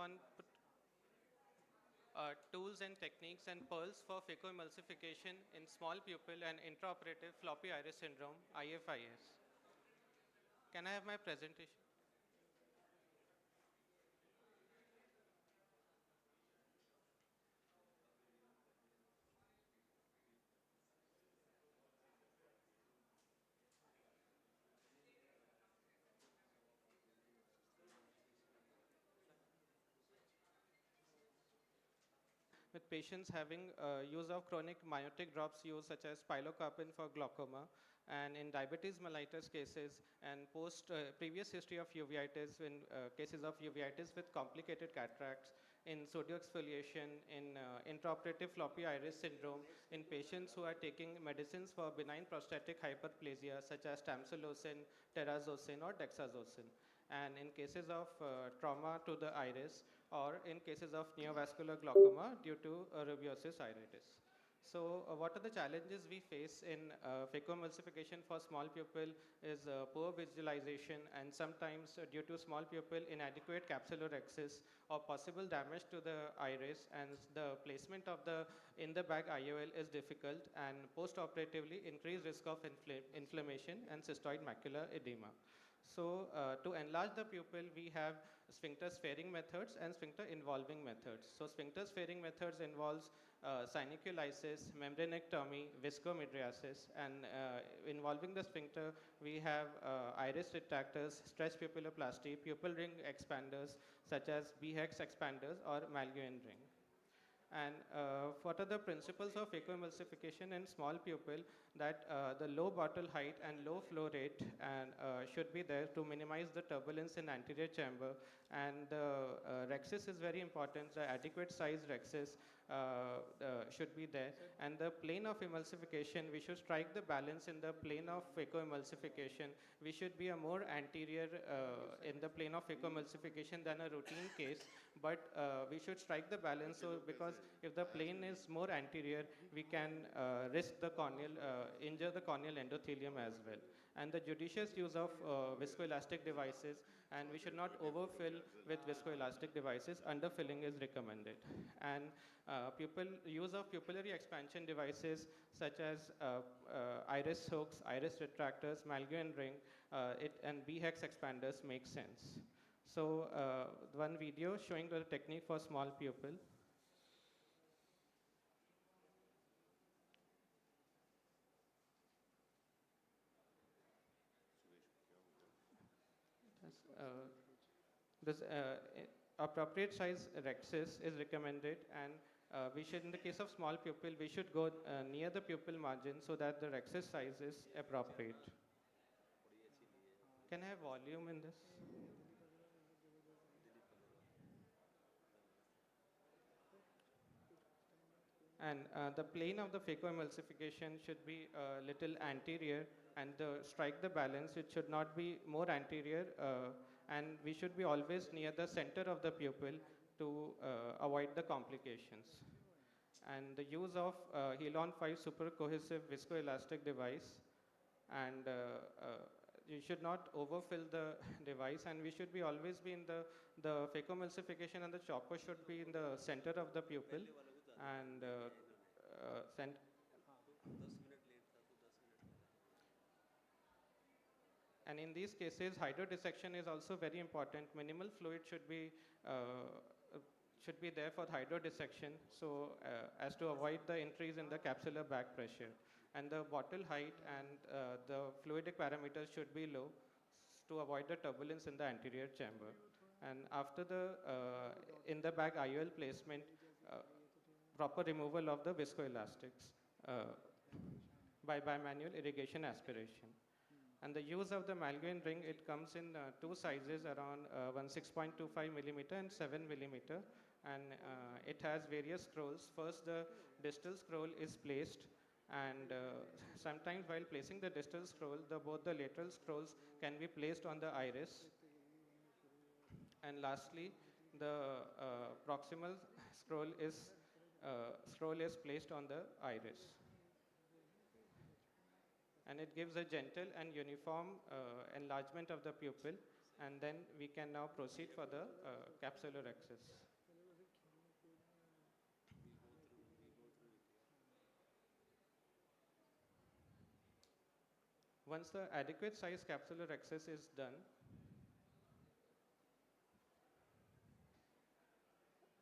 on tools and techniques and pearls for phacoemulsification in small pupil and intraoperative floppy iris syndrome, IFIS. Can I have my presentation? With patients having use of chronic myotic drops used such as pilocarpine for glaucoma, and in diabetes mellitus cases and previous history of uveitis in cases of uveitis with complicated cataracts, in pseudoexfoliation, in intraoperative floppy iris syndrome, in patients who are taking medicines for benign prostatic hyperplasia such as tamsulosin, terazosin or dexazocin, and in cases of trauma to the iris, or in cases of neovascular glaucoma due to rubiosis iritis. So what are the challenges we face in phacoemulsification for small pupil is poor visualization, and sometimes due to small pupil inadequate capsulorhexis or possible damage to the iris, and the placement of the in the bag IOL is difficult, and post-operatively increased risk of inflammation and cystoid macular edema. So to enlarge the pupil, we have sphincter sparing methods and sphincter involving methods. So sphincter sparing methods involves syneculisis, membranectomy, viscomydriasis, and involving the sphincter, we have iris retractors, stretch pupilloplasty, pupil ring expanders such as B-hex expanders or Malguin ring. And what are the principles of phacoemulsification in small pupil? That the low bottle height and low flow rate and should be there to minimize the turbulence in anterior chamber. And the rhexis is very important. The adequate size rhexis should be there. And the plane of emulsification, we should strike the balance in the plane of phacoemulsification. We should be a more anterior in the plane of phacoemulsification than a routine case, but we should strike the balance. So because if the plane is more anterior, we can risk the corneal, injure the corneal endothelium as well. And the judicious use of viscoelastic devices, and we should not overfill with viscoelastic devices. Underfilling is recommended. And use of pupillary expansion devices such as iris hooks, iris retractors, Malguin ring, and B-hex expanders make sense. So one video showing the technique for small pupil. This appropriate size rhexis is recommended, and we should, in the case of small pupil, we should go near the pupil margin so that the rhexis size is appropriate. Can I have volume in this? And the plane of the phacoemulsification should be a little anterior, and strike the balance, it should not be more anterior, and we should be always near the center of the pupil to avoid the complications. And the use of Helon 5 super cohesive viscoelastic device, and you should not overfill the device, and we should be always be in the phacoemulsification, and the chopper should be in the center of the pupil, and and in these cases, hydrodissection is also very important. Minimal fluid should be there for hydrodissection, so as to avoid the increase in the capsular back pressure. And the bottle height and the fluidic parameters should be low to avoid the turbulence in the anterior chamber. And after the in the bag IOL placement, proper removal of the viscoelastics by bimanual irrigation aspiration. And the use of the Malguin ring, it comes in two sizes, around 6.25 millimeter and 7 millimeter, and it has various scrolls. First, the distal scroll is placed, and sometimes while placing the distal scroll, both the lateral scrolls can be placed on the iris. And lastly, the proximal scroll is placed on the iris. And it gives a gentle and uniform enlargement of the pupil. And then we can now proceed for the capsular access. Once the adequate size capsular access is done,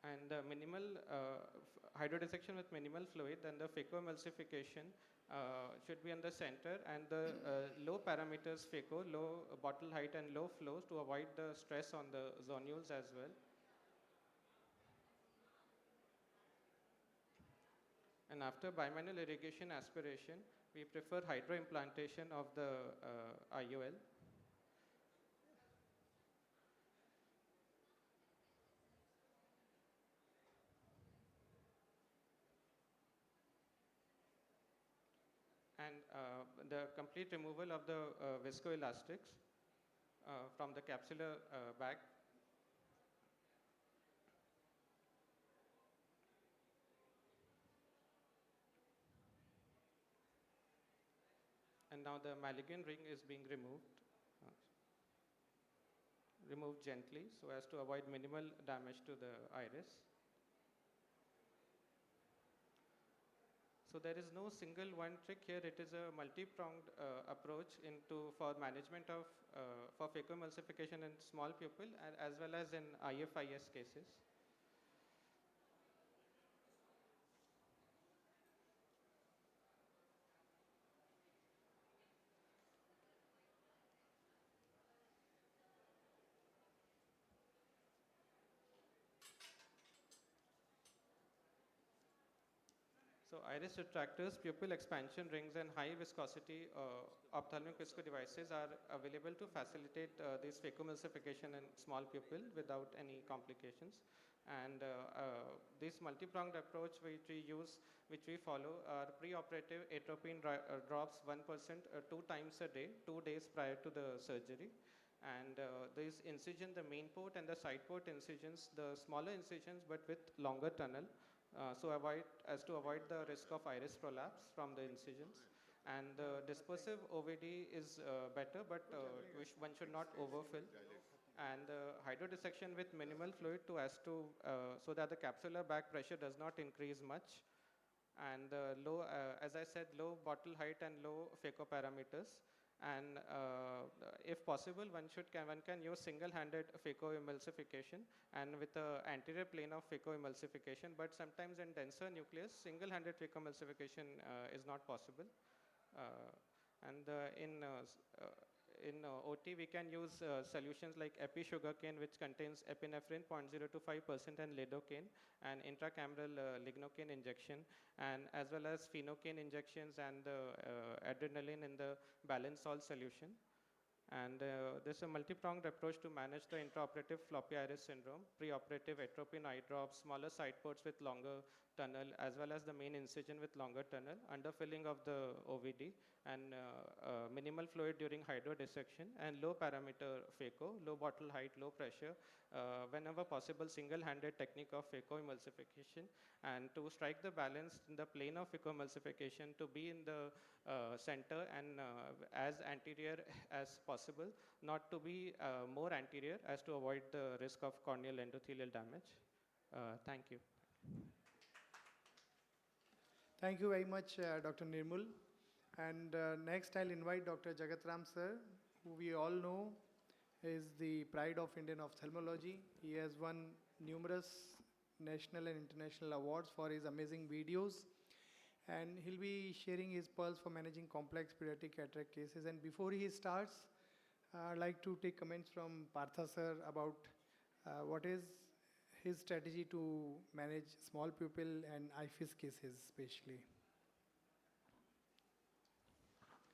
and the minimal hydrodissection with minimal fluid, then the phacoemulsification should be on the center, and the low parameters Phaco, low bottle height and low flows to avoid the stress on the zonules as well. And after bimanual irrigation aspiration, we prefer hydroimplantation of the IOL. And the complete removal of the viscoelastics from the capsular bag. And now the Maligan ring is being removed. Removed gently so as to avoid minimal damage to the iris. So there is no single one trick here. It is a multi-pronged approach for management of for phacoemulsification in small pupil as well as in IFIS cases. So iris retractors, pupil expansion rings, and high viscosity ophthalmic visco devices are available to facilitate this phacoemulsification in small pupil without any complications. And this multi-pronged approach which we follow are pre-operative atropine drops 1% 2 times a day, 2 days prior to the surgery. And this incision, the main port and the side port incisions, the smaller incisions but with longer tunnel. To avoid the risk of iris prolapse from the incisions. And the dispersive OVD is better, but one should not overfill. And the hydrodissection with minimal fluid so that the capsular bag pressure does not increase much. And low, as I said, low bottle height and low phaco parameters. And if possible, one can use single-handed phacoemulsification and with the anterior plane of phacoemulsification. But sometimes in denser nucleus, single-handed phacoemulsification is not possible. And in OT, we can use solutions like epi-sugarcane, which contains epinephrine 0.025% and lidocaine, and intracameral lignocaine injection, and as well as phenocaine injections and adrenaline in the balanced salt solution. And there's a multi-pronged approach to manage the intraoperative floppy iris syndrome, preoperative atropine eye drops, smaller side ports with longer tunnel, as well as the main incision with longer tunnel, underfilling of the OVD, and minimal fluid during hydrodissection, and low parameter phaco, low bottle height, low pressure, whenever possible, single-handed technique of phacoemulsification, and to strike the balance in the plane of phacoemulsification to be in the center and as anterior as possible, not to be more anterior as to avoid the risk of corneal endothelial damage. Thank you. Thank you very much, Dr. Nirmal. And next, I'll invite Dr. Jagatram sir, who we all know is the pride of Indian ophthalmology. He has won numerous national and international awards for his amazing videos. And he'll be sharing his pearls for managing complex pediatric cataract cases. And before he starts, I'd like to take comments from Partha sir about what is his strategy to manage small pupil and IFIS cases especially.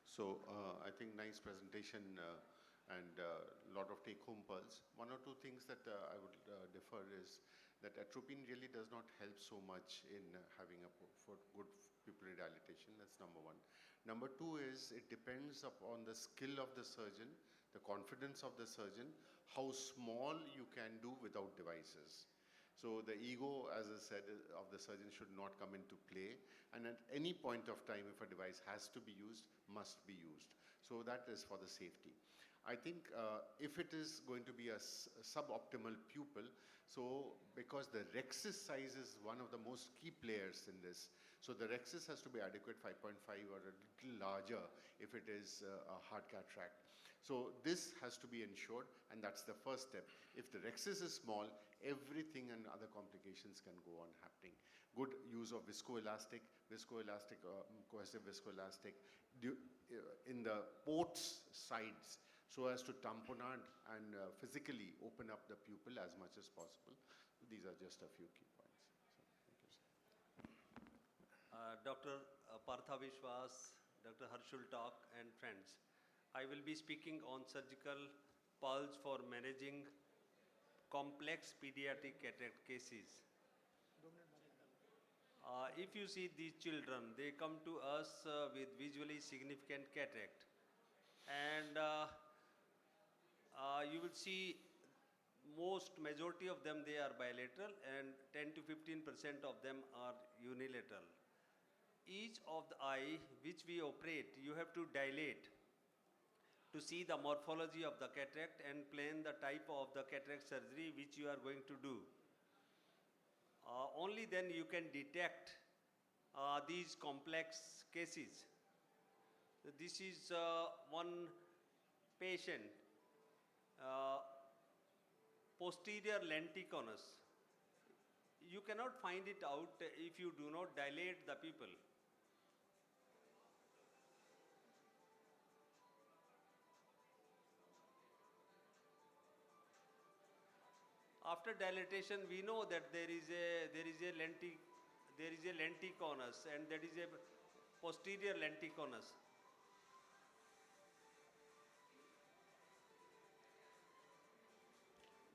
So I think nice presentation and a lot of take-home pearls. One or two things that I would differ is that atropine really does not help so much in having a good pupillary dilatation. That's number one. Number two is it depends upon the skill of the surgeon, the confidence of the surgeon, how small you can do without devices. So the ego, as I said, of the surgeon should not come into play. And at any point of time, if a device has to be used, must be used. So that is for the safety. I think if it is going to be a suboptimal pupil, so because the rhexis size is one of the most key players in this, so the rhexis has to be adequate 5.5 or a little larger if it is a hard cataract. So this has to be ensured, and that's the first step. If the rhexis is small, everything and other complications can go on happening. Good use of viscoelastic, cohesive viscoelastic in the ports sides, so as to tamponade and physically open up the pupil as much as possible. These are just a few key points. So, thank you, sir. Dr. Partha Vishwas, Dr. Harshul Talk, and friends. I will be speaking on surgical pulse for managing complex pediatric cataract cases. If you see these children, they come to us with visually significant cataract. And you will see majority of them, they are bilateral, and 10 to 15% of them are unilateral. Each of the eye which we operate, you have to dilate to see the morphology of the cataract and plan the type of the cataract surgery which you are going to do. Only then you can detect these complex cases. This is one patient, posterior lenticonus. You cannot find it out if you do not dilate the pupil. After dilatation, we know that there is a lenticonus, and that is a posterior lenticonus.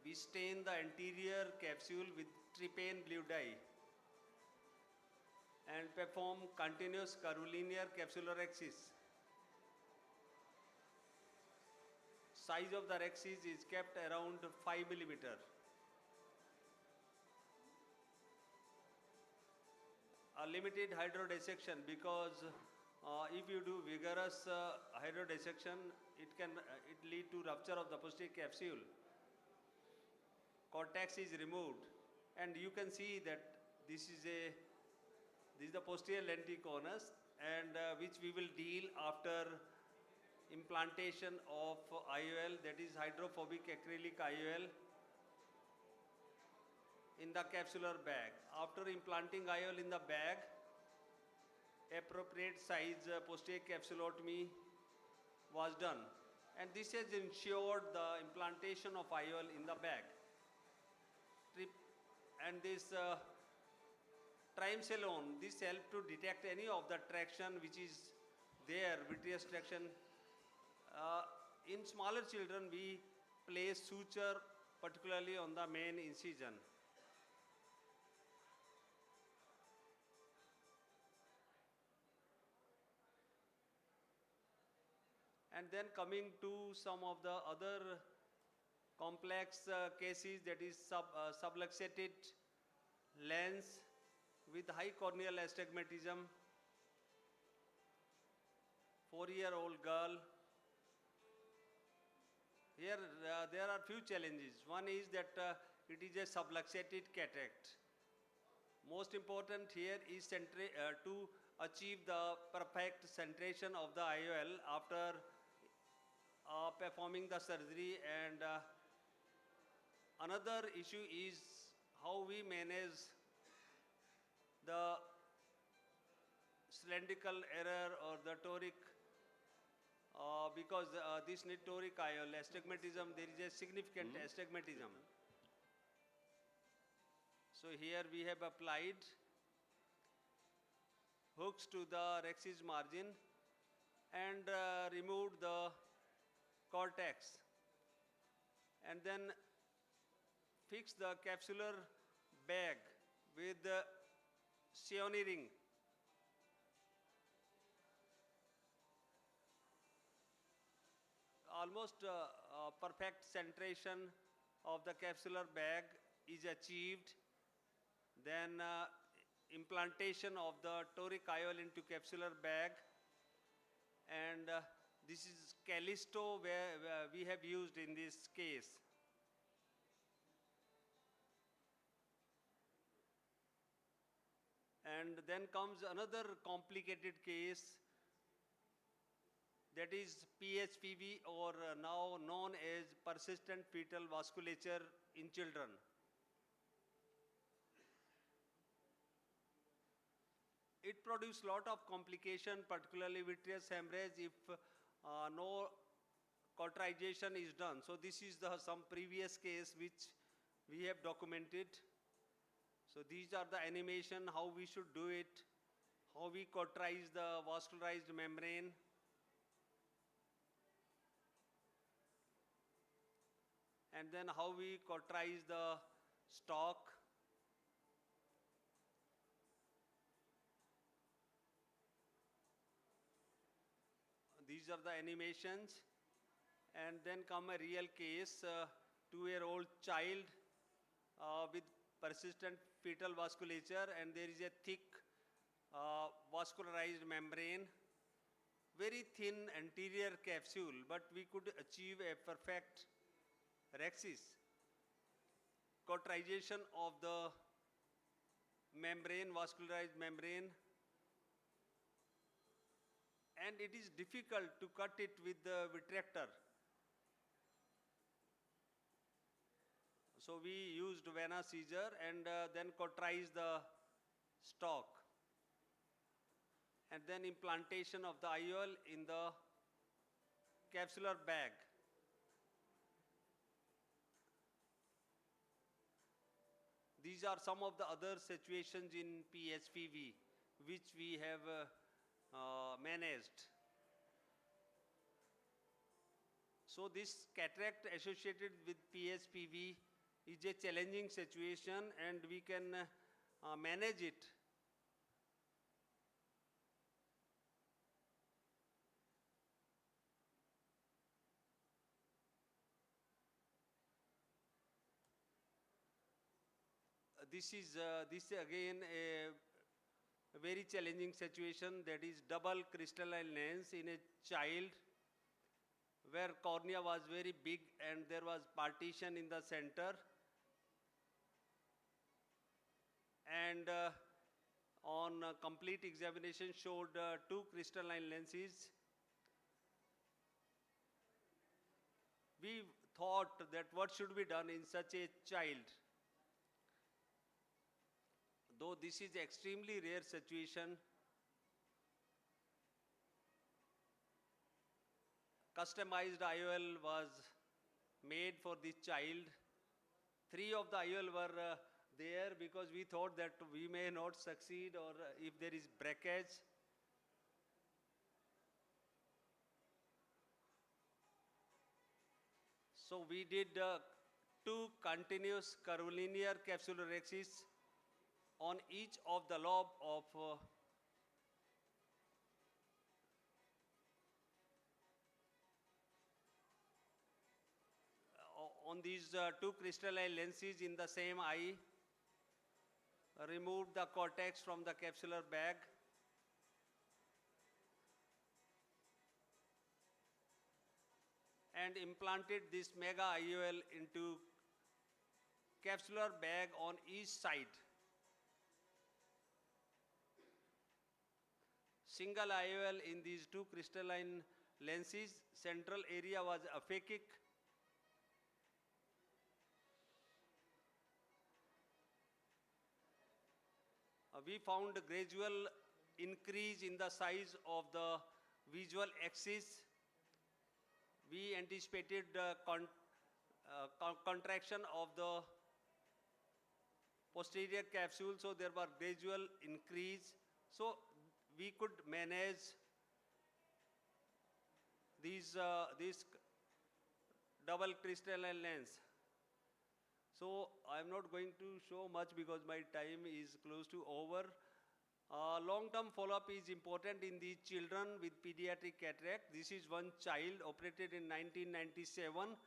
We stain the anterior capsule with trypane blue dye and perform continuous curvilinear capsular rhexis. Size of the rhexis is kept around 5 millimeter. A limited hydrodissection, because if you do vigorous hydrodissection, it lead to rupture of the posterior capsule. Cortex is removed, and you can see that this is the posterior lenticonus, and which we will deal after implantation of IOL, that is hydrophobic acrylic IOL, in the capsular bag. After implanting IOL in the bag, appropriate size posterior capsulotomy was done, and this has ensured the implantation of IOL in the bag. And this triamcinolone, this helps to detect any of the traction which is there, vitreous traction. In smaller children, we place suture particularly on the main incision. And then coming to some of the other complex cases, that is subluxated lens with high corneal astigmatism, 4-year-old girl. Here there are few challenges. One is that it is a subluxated cataract. Most important here is to achieve the perfect centration of the IOL after performing the surgery, and another issue is how we manage the cylindrical error or the toric, because this toric IOL astigmatism, there is a significant astigmatism. So here we have applied hooks to the rhexis margin and removed the cortex, and then fix the capsular bag with the Sioni ring. Almost perfect centration of the capsular bag is achieved. Then implantation of the toric IOL into capsular bag, and This is Callisto where we have used in this case. And then comes another complicated case, that is PHPV, or now known as persistent fetal vasculature in children. It produces a lot of complication, particularly vitreous hemorrhage if no cauterization is done. So this is some previous case which we have documented. So these are the animation, how we should do it, how we cauterize the vascularized membrane. And then how we cauterize the stalk. These are the animations. And then come a real case, 2-year-old child with persistent fetal vasculature, and there is a thick vascularized membrane, very thin anterior capsule, but we could achieve a perfect rhexis. Cauterization of the membrane, vascularized membrane, and it is difficult to cut it with the vitractor. So we used vena scissor and then cauterized the stalk, and then implantation of the IOL in the capsular bag. These are some of the other situations in PHPV which we have managed. So this cataract associated with PHPV is a challenging situation, and we can manage it. This is again a very challenging situation, that is double crystalline lens in a child where cornea was very big and there was partition in the center. And on complete examination showed 2 crystalline lenses. We thought that what should be done in such a child. Though this is extremely rare situation, customized IOL was made for this child. 3 of the IOL were there because we thought that we may not succeed, or if there is breakage. So we did 2 continuous curvilinear capsulorhexis on each of the lobe of on these 2 crystalline lenses in the same eye, removed the cortex from the capsular bag, and implanted this mega IOL into capsular bag on each side. Single IOL in these 2 crystalline lenses. Central area was aphakic. We found a gradual increase in the size of the visual axis. We anticipated contraction of the posterior capsule, so there was gradual increase. So we could manage these double crystalline lens. So I am not going to show much because my time is close to over. Long-term follow-up is important in these children with pediatric cataract. This is one child operated in 1997,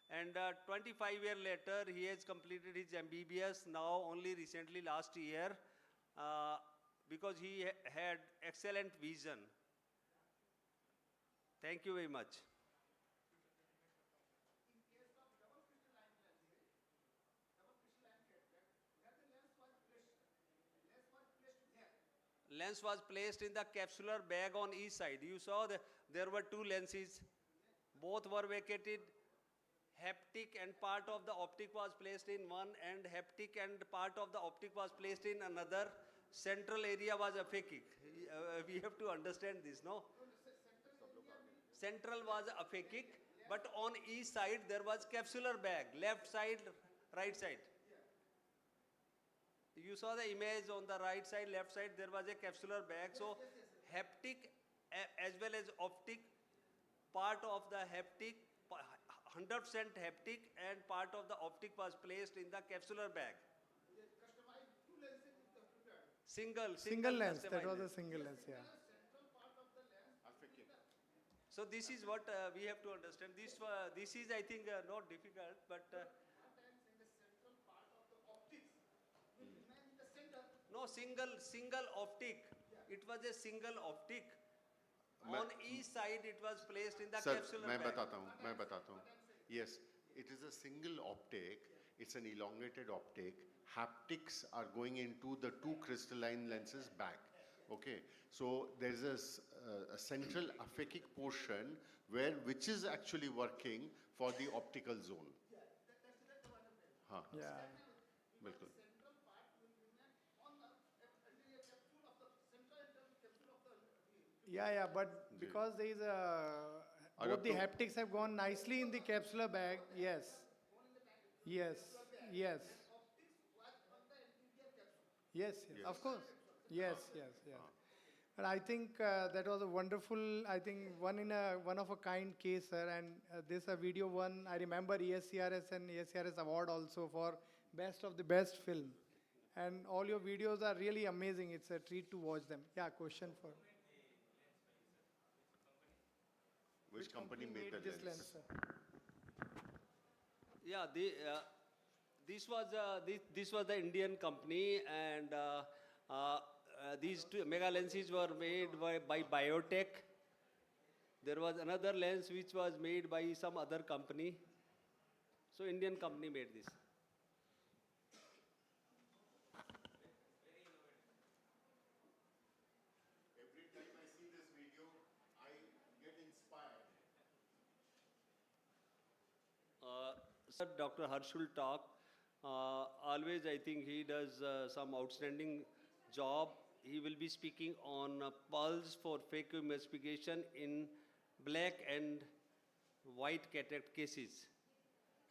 and 25 years later he has completed his MBBS now only recently last year because he had excellent vision. Thank you very much. Lens was placed in the capsular bag on each side. You saw there were two lenses. Both were vacated. Haptic and part of the optic was placed in one, and haptic and part of the optic was placed in another. Central area was aphakic. We have to understand this, no? Central was aphakic, but on each side there was capsular bag, left side, right side. You saw the image on the right side, left side, there was a capsular bag. So haptic as well as optic, part of the haptic, 100% haptic and part of the optic was placed in the capsular bag. Single lens, that customized was a lens. single lens, yeah. So this is what we have to understand. This is, I think, not difficult, but no, single optic. It was a single optic. On each side, it was placed in the Sir, capsular मैं bag. बताता हूँ. Yes, it is a single optic. It's an elongated optic. Haptics are going into the two crystalline lenses back. Okay, so there's a central aphakic portion which is actually working for the optical zone. हाँ, Yeah. बिल्कुल. Yeah, but because there is both the haptics have gone nicely in the capsular bag, yes. Yes, yes. Yes, yes, of course. Yes, yes, yes. And I think that was a wonderful, I think one of a kind case, sir. And this video won, I remember ESCRS and ESCRS award also for best of the best film. And all your videos are really amazing. It's a treat to watch them. Yeah, question for. Which company made the this lens? lens, sir? Yeah, this was the Indian company, and these two mega lenses were made by Biotech. There was another lens which was made by some other company. So Indian company made this. Every time I see this video, I get inspired. Sir, Dr. Harshul talk. Always, I think he does some outstanding job. He will be speaking on pulse for phacoemulsification in black and white cataract cases.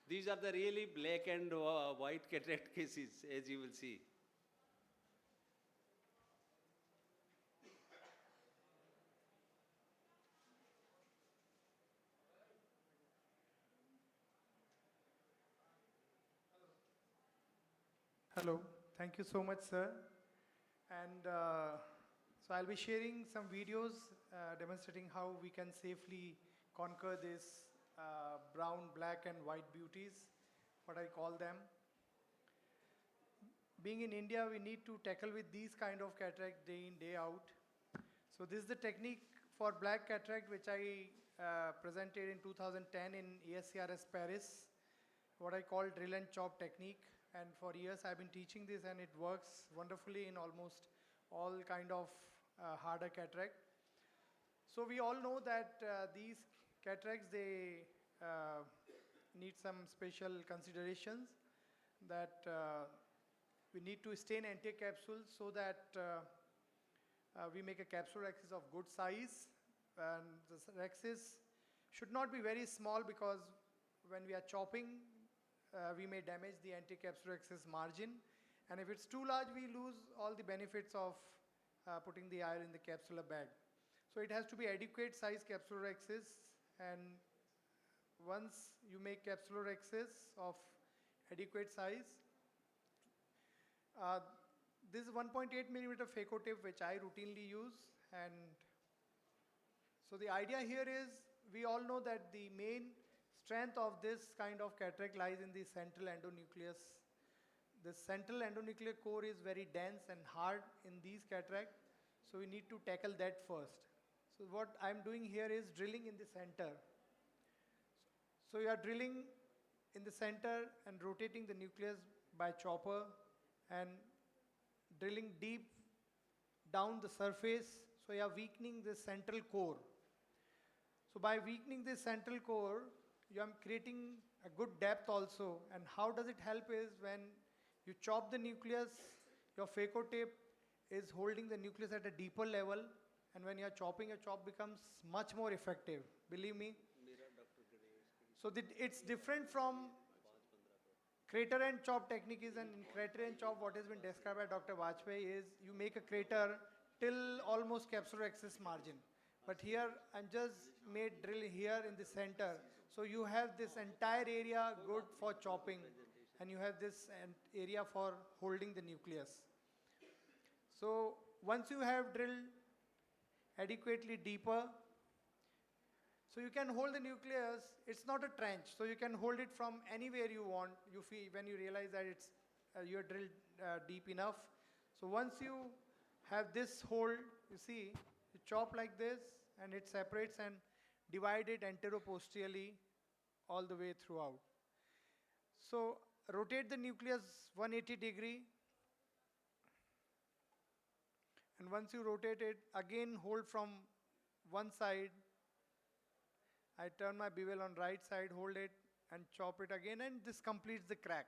These are the really black and white cataract cases, as you will see. Hello, thank you so much, sir. And so I'll be sharing some videos demonstrating how we can safely conquer this brown, black, and white beauties, what I call them. Being in India, we need to tackle with these kind of cataract day in, day out. So this is the technique for black cataract which I presented in 2010 in ESCRS Paris, what I call drill and chop technique. And for years I've been teaching this, and it works wonderfully in almost all kind of harder cataract. So we all know that these cataracts, they need some special considerations, that we need to stain anterior capsules so that we make a capsular axis of good size, and the axis should not be very small, because when we are chopping, we may damage the anti-capsular axis margin, and if it's too large, we lose all the benefits of putting the IOL in the capsular bag. So it has to be adequate size capsular axis, and once you make capsular axis of adequate size, this is 1.8 millimeter phaco tip which I routinely use. And so the idea here is, we all know that the main strength of this kind of cataract lies in the central endonucleus. The central endonuclear core is very dense and hard in these cataract, so we need to tackle that first. So what I'm doing here is drilling in the center. So you are drilling in the center and rotating the nucleus by chopper and drilling deep down the surface. So you are weakening the central core. So by weakening this central core, you are creating a good depth also. And how does it help is when you chop the nucleus, your phaco tape is holding the nucleus at a deeper level. And when you are chopping, your chop becomes much more effective. Believe me. So it's different from crater and chop technique is, and in crater and chop what has been described by Dr. Vajpayee is you make a crater till almost capsular axis margin. But here I'm just made drill here in the center. So you have this entire area good for chopping and you have this area for holding the nucleus. So once you have drilled adequately deeper, so you can hold the nucleus, it's not a trench, so you can hold it from anywhere you want, you feel when you realize that it's you're drilled deep enough. So once you have this hold, you see, you chop like this and it separates and divide it anteroposteriorly all the way throughout. So rotate the nucleus 180 degree, and once you rotate it, again hold from one side. I turn my bevel on right side, hold it and chop it again, and this completes the crack.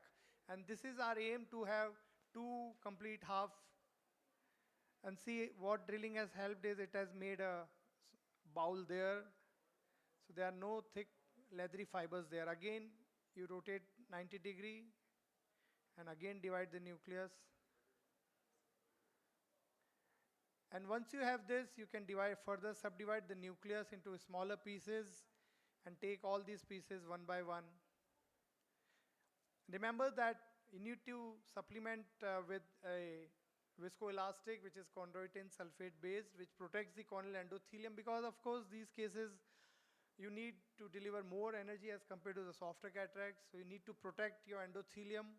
And this is our aim, to have two complete half. And see what drilling has helped is it has made a bowl there. So there are no thick leathery fibers there. Again, you rotate 90 degree and again divide the nucleus. And once you have this, you can further subdivide the nucleus into smaller pieces and take all these pieces one by one. Remember that you need to supplement with a viscoelastic, which is chondroitin sulfate based, which protects the corneal endothelium, because of course these cases you need to deliver more energy as compared to the softer cataracts. So you need to protect your endothelium,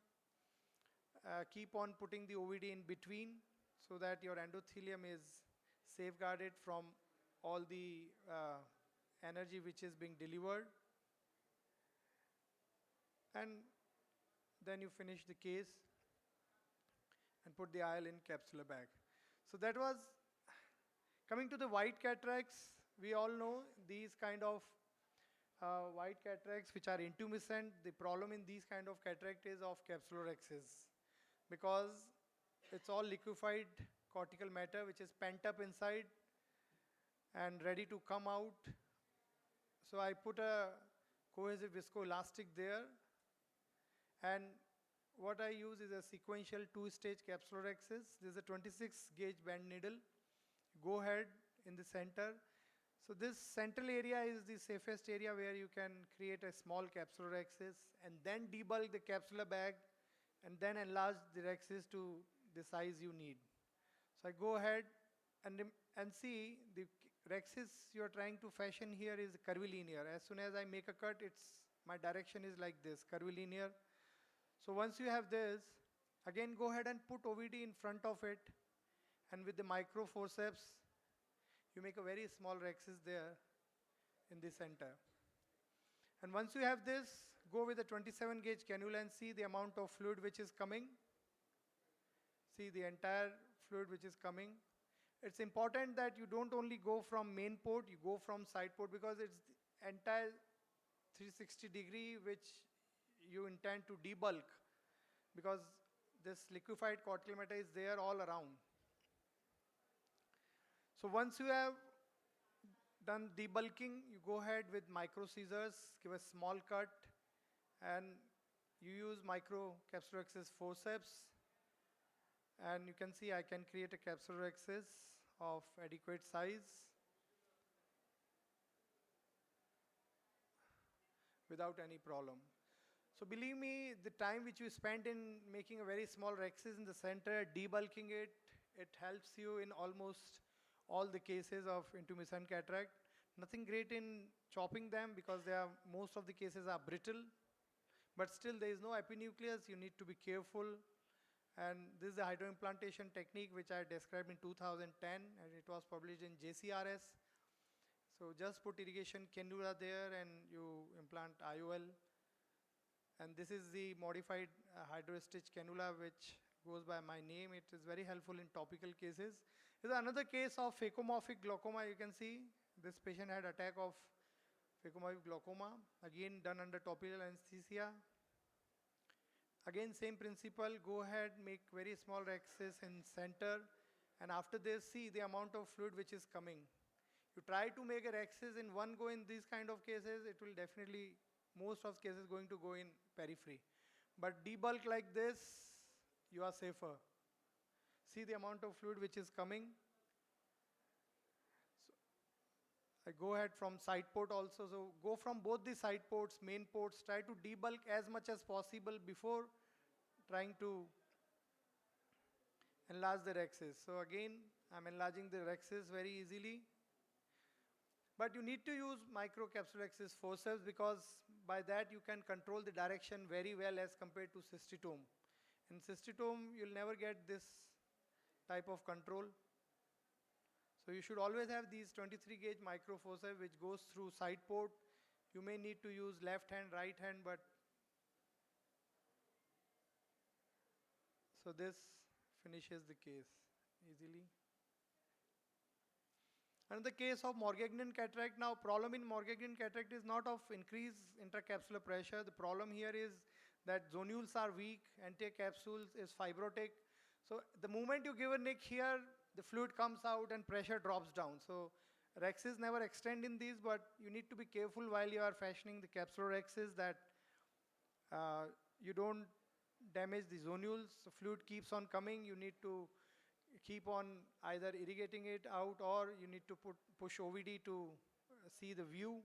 keep on putting the OVD in between so that your endothelium is safeguarded from all the energy which is being delivered. And then you finish the case and put the IL in capsular bag. So that was coming to the white cataracts. We all know these kind of white cataracts which are intumescent. The problem in these kind of cataract is of capsular axis, because it's all liquefied cortical matter which is pent up inside and ready to come out. So I put a cohesive viscoelastic there, and what I use is a sequential two-stage capsular axis. This is a 26 gauge bend needle. Go ahead in the center. So this central area is the safest area where you can create a small capsular axis and then debulk the capsular bag and then enlarge the axis to the size you need. So I go ahead and see the axis you are trying to fashion here is curvilinear. As soon as I make a cut, my direction is like this, curvilinear. So once you have this, again go ahead and put OVD in front of it, and with the micro forceps, you make a very small axis there in the center. And once you have this, go with a 27 gauge cannula and see the amount of fluid which is coming. See the entire fluid which is coming. It's important that you don't only go from main port, you go from side port, because it's the entire 360 degree which you intend to debulk, because this liquefied cortical matter is there all around. So once you have done debulking, you go ahead with micro scissors, give a small cut, and you use micro capsular axis forceps, and you can see I can create a capsular axis of adequate size without any problem. So believe me, the time which you spend in making a very small axis in the center, debulking it, it helps you in almost all the cases of intumescent cataract. Nothing great in chopping them, because most of the cases are brittle, but still there is no epinucleus, you need to be careful. And this is the hydroimplantation technique which I described in 2010, and it was published in JCRS. So just put irrigation cannula there and you implant IOL. And this is the modified hydrostitch cannula which goes by my name. It is very helpful in topical cases. This is another case of phacoemulsified glaucoma. You can see this patient had attack of phacoemulsified glaucoma, again done under topical anesthesia. Again same principle, go ahead, make very small rhexis in center, and after this see the amount of fluid which is coming. You try to make a rhexis in one go in these kind of cases, it will definitely, most of cases going to go in periphery. But debulk like this, you are safer. See the amount of fluid which is coming. So I go ahead from side port also. So go from both the side ports, main ports, try to debulk as much as possible before trying to enlarge the rhexis. So again, I'm enlarging the rhexis very easily. But you need to use microcapsulexis forceps because by that you can control the direction very well as compared to cystitome. In cystitome, you'll never get this type of control. So you should always have these 23 gauge microforceps which goes through side port. You may need to use left hand, right hand, but so this finishes the case easily. Another case of Morgagnon cataract. Now, problem in Morgagnon cataract is not of increased intracapsular pressure. The problem here is that zonules are weak, anterior capsules is fibrotic. So the moment you give a nick here, the fluid comes out and pressure drops down. So rhexis never extend in these, but you need to be careful while you are fashioning the capsular rhexis that you don't damage the zonules. The fluid keeps on coming. You need to keep on either irrigating it out or you need to push OVD to see the view.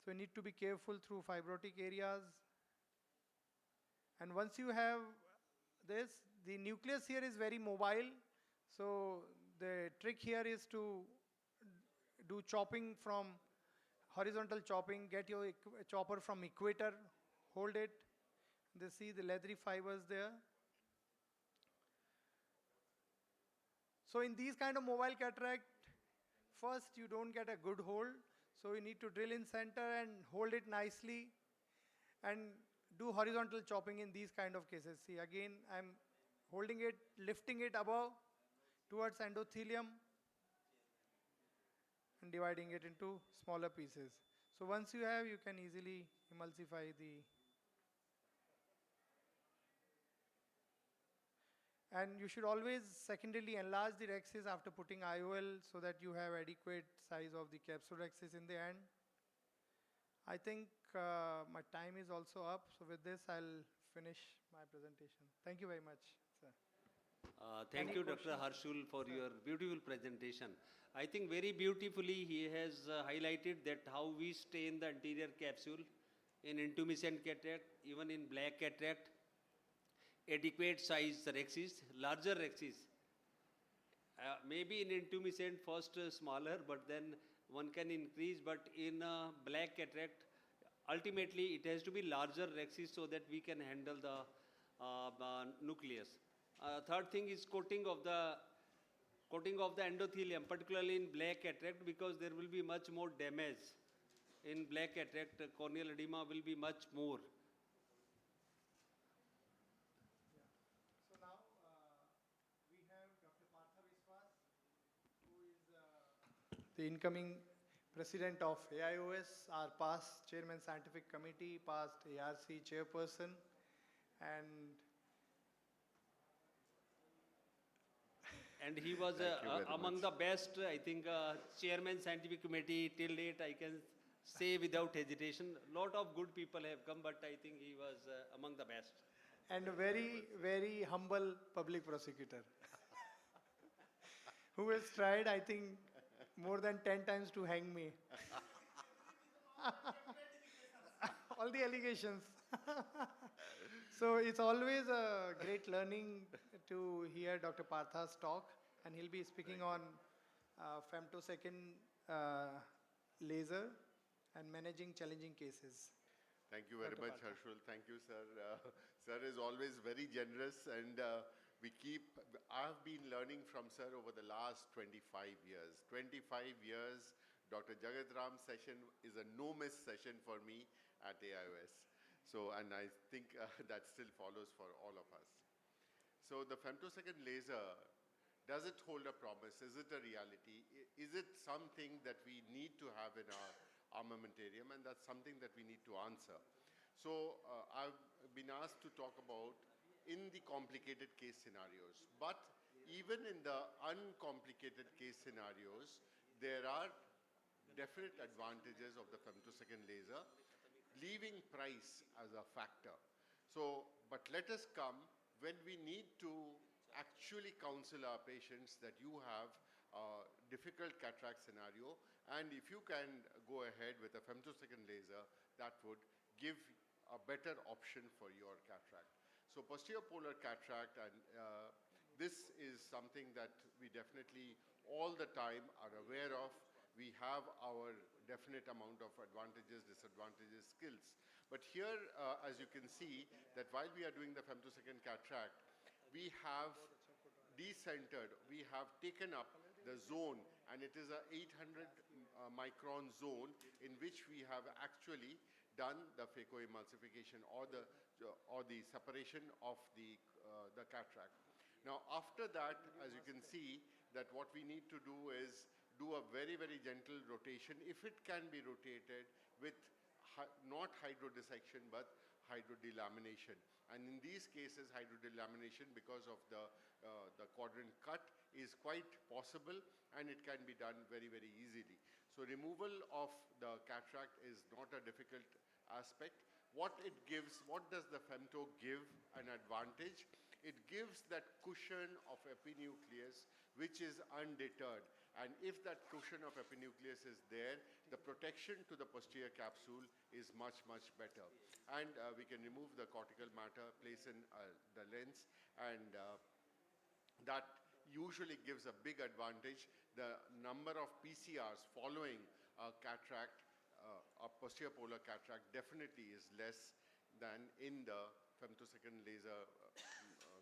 So you need to be careful through fibrotic areas. And once you have this, the nucleus here is very mobile. So the trick here is to do chopping from horizontal chopping, get your chopper from equator, hold it. They see the leathery fibers there. So in these kind of mobile cataract, first you don't get a good hold. So you need to drill in center and hold it nicely and do horizontal chopping in these kind of cases. See again, I'm holding it, lifting it above towards endothelium and dividing it into smaller pieces. So once you have, you can easily emulsify the. And you should always secondarily enlarge the rhexis after putting IOL so that you have adequate size of the capsule rhexis in the end. I think my time is also up. So with this, I'll finish my presentation. Thank you very much, sir. Thank Any you, Dr. Harshul, for your beautiful presentation. I think very beautifully he has highlighted that how we stain the anterior capsule in intumescent cataract, even in black cataract, adequate size rhexis, larger rhexis. Maybe in intumescent first smaller, but then one can increase, but in black cataract, ultimately it has to be larger rhexis so that we can handle the nucleus. Third thing is coating of the endothelium, particularly in black cataract, because there will be much more damage. In black cataract, corneal edema will be much more. So now we have Dr. Partha Viswas, who is the incoming president of AIOS, our past chairman scientific committee, past ARC chairperson, And he was among the best, I think, chairman scientific committee till date, I can say without hesitation. Lot of good people have come, but I think he was among the best. and a very, very humble public prosecutor who has tried, I think, more than 10 times to hang me. All the allegations. So it's always a great learning to hear Dr. Partha's talk, and he'll be speaking on Femto-Laser and managing challenging cases. Thank you very Dr. much, Partha. Harshul. Thank you, sir. Sir is always very generous, and I've been learning from sir over the last 25 years. 25 years Dr. Jagatram's session is a no-miss session for me at AIOS. So, and I think that still follows for all of us. So the femtosecond laser, does it hold a promise? Is it a reality? Is it something that we need to have in our armamentarium? And that's something that we need to answer. So I've been asked to talk about in the complicated case scenarios. But even in the uncomplicated case scenarios, there are definite advantages of the femtosecond laser, leaving price as a factor. So, but let us come when we need to actually counsel our patients that you have a difficult cataract scenario, and if you can go ahead with a femtosecond laser, that would give a better option for your cataract. So posterior polar cataract, and this is something that we definitely all the time are aware of. We have our definite amount of advantages, disadvantages, skills. But here, as you can see, that while we are doing the femtosecond cataract, we have decentered, we have taken up the zone, and it is a 800 micron zone in which we have actually done the phacoemulsification or the separation of the cataract. Now, after that, as you can see, that what we need to do is do a very, very gentle rotation, if it can be rotated with not hydrodissection but hydrodelamination. And in these cases, hydrodelamination, because of the quadrant cut, is quite possible, and it can be done very, very easily. So removal of the cataract is not a difficult aspect. What it gives, what does the femto give an advantage? It gives that cushion of epinucleus which is undeterred. And if that cushion of epinucleus is there, the protection to the posterior capsule is much, much better. And we can remove the cortical matter, place in the lens, and that usually gives a big advantage. The number of PCRs following a cataract, a posterior polar cataract, definitely is less than in the femtosecond laser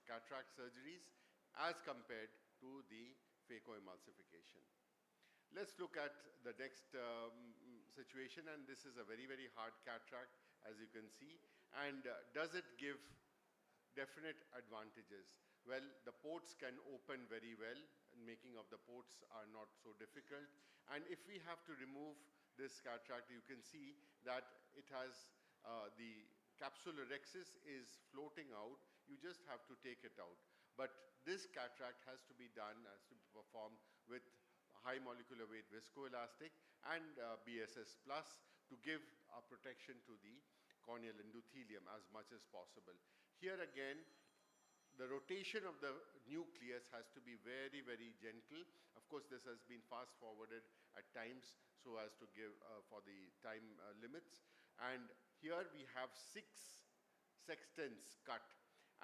cataract surgeries as compared to the phacoemulsification. Let's look at the next situation, and this is a very, very hard cataract, as you can see. And does it give definite advantages? Well, the ports can open very well, and making of the ports are not so difficult. And if we have to remove this cataract, you can see that it has the capsular rhexis is floating out. You just have to take it out. But this cataract has to be done, has to be performed with high molecular weight viscoelastic and BSS plus to give a protection to the corneal endothelium as much as possible. Here again, the rotation of the nucleus has to be very, very gentle. Of course, this has been fast forwarded at times so as to give for the time limits. And here we have 6 sextants cut.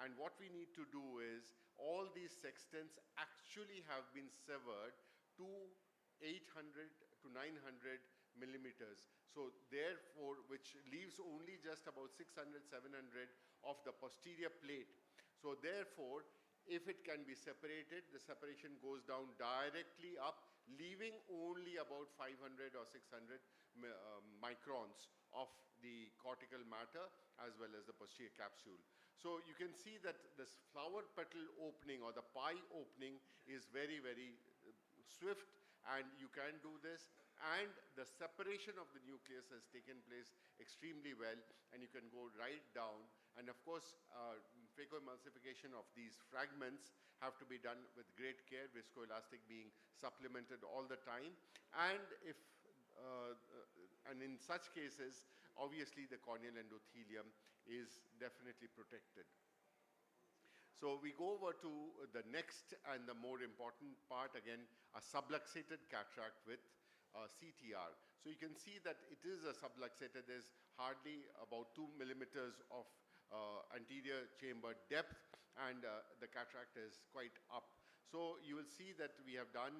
And what we need to do is, all these sextants actually have been severed to 800 to 900 millimeters. So therefore, which leaves only just about 600, 700 of the posterior plate. So therefore, if it can be separated, the separation goes down directly up, leaving only about 500 or 600 microns of the cortical matter as well as the posterior capsule. So you can see that this flower petal opening or the pie opening is very, very swift, and you can do this. And the separation of the nucleus has taken place extremely well, and you can go right down. And of course, phacoemulsification of these fragments have to be done with great care, viscoelastic being supplemented all the time. And if and in such cases, obviously the corneal endothelium is definitely protected. So we go over to the next and the more important part, again, a subluxated cataract with CTR. So you can see that it is a subluxated. There's hardly about 2 millimeters of anterior chamber depth, and the cataract is quite up. So you will see that we have done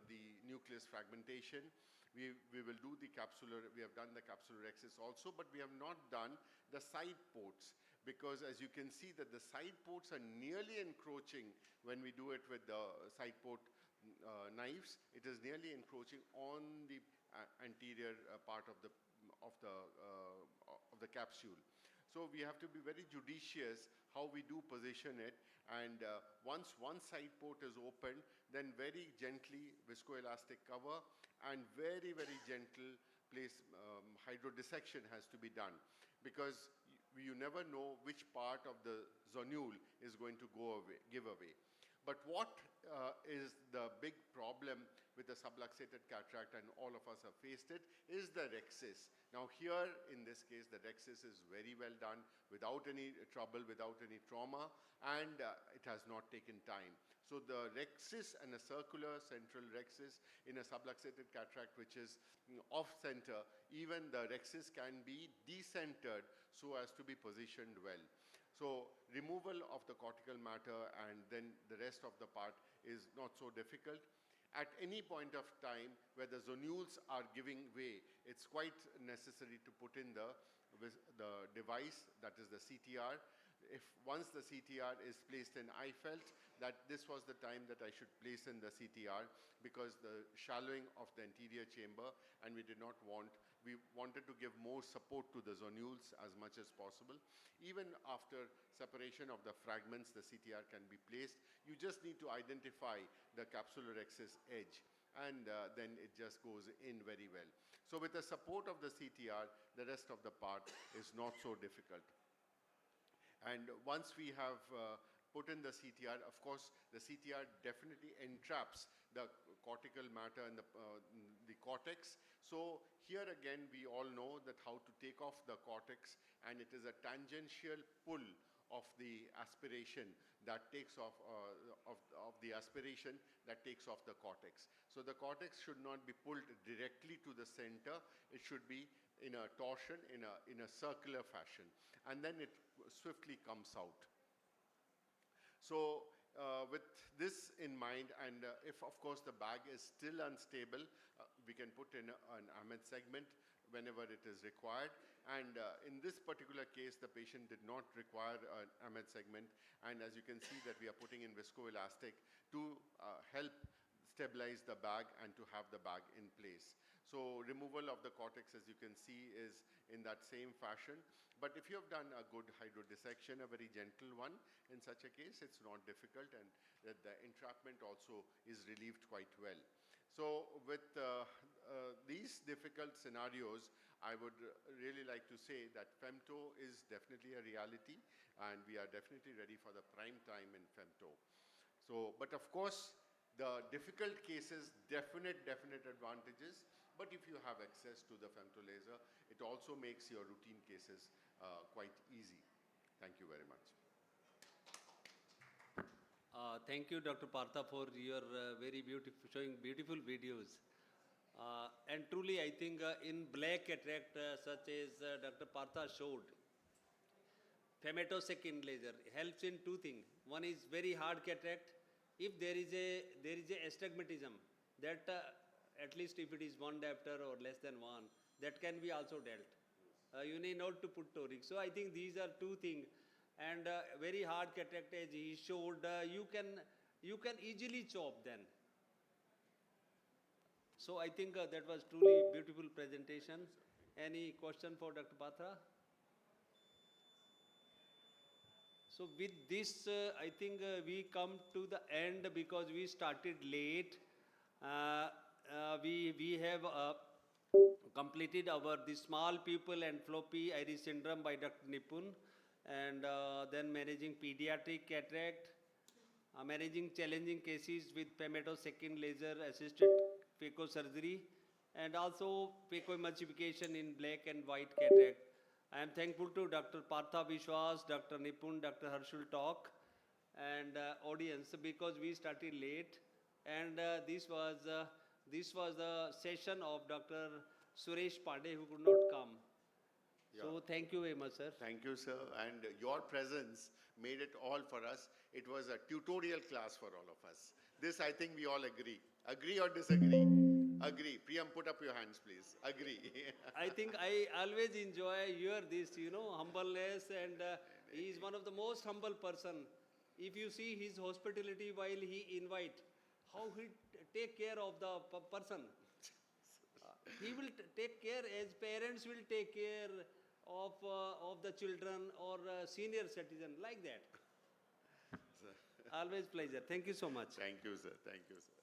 the nucleus fragmentation. We will do the capsular, we have done the capsular rhexis also, but we have not done the side ports, because as you can see that the side ports are nearly encroaching when we do it with the side port knives, it is nearly encroaching on the anterior part of the capsule. So we have to be very judicious how we do position it, and once one side port is opened, then very gently viscoelastic cover and very, very gentle place hydrodissection has to be done, because you never know which part of the zonule is going to give away. But what is the big problem with the subluxated cataract, and all of us have faced it, is the rhexis. Now here, in this case, the rhexis is very well done, without any trouble, without any trauma, and it has not taken time. So the rhexis and a circular central rhexis in a subluxated cataract which is off-center, even the rhexis can be decentered so as to be positioned well. So removal of the cortical matter and then the rest of the part is not so difficult. At any point of time where the zonules are giving way, it's quite necessary to put in the device, that is the CTR. If once the CTR is placed in, I felt that this was the time that I should place in the CTR, because the shallowing of the anterior chamber, and we wanted to give more support to the zonules as much as possible. Even after separation of the fragments, the CTR can be placed. You just need to identify the capsular rhexis edge, and then it just goes in very well. So with the support of the CTR, the rest of the part is not so difficult. And once we have put in the CTR, of course, the CTR definitely entraps the cortical matter and the cortex. So here again, we all know that how to take off the cortex, and it is a tangential pull of the aspiration that takes off, of the aspiration that takes off the cortex. So the cortex should not be pulled directly to the center. It should be in a torsion, in a circular fashion, and then it swiftly comes out. So with this in mind, and if of course the bag is still unstable, we can put in an AMED segment whenever it is required. And in this particular case, the patient did not require an AMED segment, and as you can see that we are putting in viscoelastic to help stabilize the bag and to have the bag in place. So removal of the cortex, as you can see, is in that same fashion. But if you have done a good hydrodissection, a very gentle one, in such a case, it's not difficult, and that the entrapment also is relieved quite well. So with these difficult scenarios, I would really like to say that Femto is definitely a reality, and we are definitely ready for the prime time in Femto. So, but of course, the difficult cases, definite advantages. But if you have access to the Femto-Laser, it also makes your routine cases quite easy. Thank you very much. Thank you, Dr. Partha, for your very beautiful, showing beautiful videos. And truly, I think in black cataract, such as Dr. Partha showed, Femto-Laser helps in two things. One is very hard cataract. If there is a astigmatism, that at least if it is one diopter or less than one, that can be also dealt. You need not to put toric. So I think these are two things. And very hard cataract, as he showed, you can easily chop then. So I think that was truly beautiful presentation. Any question for Dr. Patra? So with this, I think we come to the end because we started late. We have completed the small pupil and floppy iris syndrome by Dr. Nipun, and then managing pediatric cataract, managing challenging cases with Femto-Laser assisted Phaco surgery, and also Phacoemulsification in black and white cataract. I am thankful to Dr. Partha Vishwas, Dr. Nipun, Dr. Harshul Talk, and audience, because we started late, and this was the session of Dr. Suresh Pandey, who could not come. Yeah. So thank you very much, sir. Thank you, sir. And your presence made it all for us. It was a tutorial class for all of us. This, I think we all agree. Agree or disagree? Agree. Priyam, put up your hands, please. Agree. I think I always enjoy humbleness, and he is one of the most humble person. If you see his hospitality while he invite, how he take care of the person. He will take care as parents will take care of the children or senior citizen, like that. Sir, Always pleasure. Thank you so much. thank you, sir. Thank you, sir.